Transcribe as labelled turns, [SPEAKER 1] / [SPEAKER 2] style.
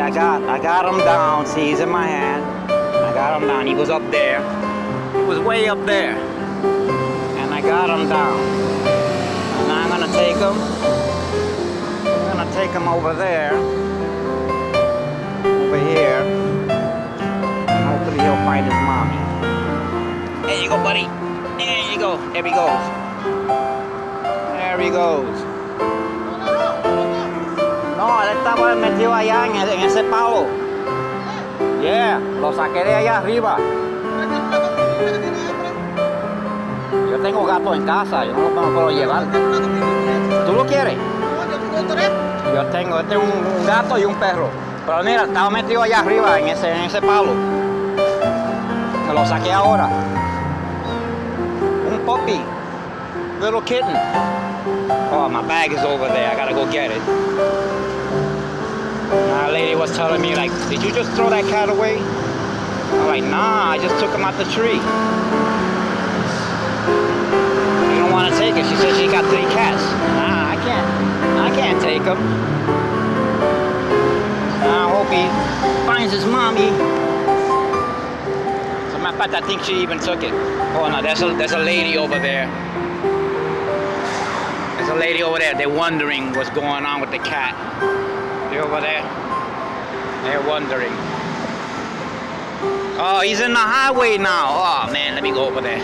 [SPEAKER 1] I got him down. See, he's in my hand. I got him down. He was up there. He was way up there. And I got him down. And now I'm gonna take him. I'm gonna take him over there. Over here. And hopefully he'll find his mommy. There you go, buddy. There you go. There he goes. There he goes. No, él estaba metido allá en ese palo. Yeah, lo saqué de allá arriba. Yo tengo gato en casa, yo no lo puedo llevar. ¿Tú lo quieres? Yo tengo un gato y un perro. Pero mira, estaba metido allá arriba en ese palo. Me lo saqué ahora. Un puppy. Little kitten. Oh, my bag is over there. I gotta go get it. A lady was telling me, like, did you just throw that cat away? I'm like, nah, I just took him out the tree. You don't want to take it. She said she got 3 cats. Nah, I can't take him. I hope he finds his mommy. As a matter of fact, I think she even took it. Oh no, there's a lady over there. There's a lady over there. They're wondering what's going on with the cat. They're over there. They're wondering. Oh, he's in the highway now. Oh man, let me go over there.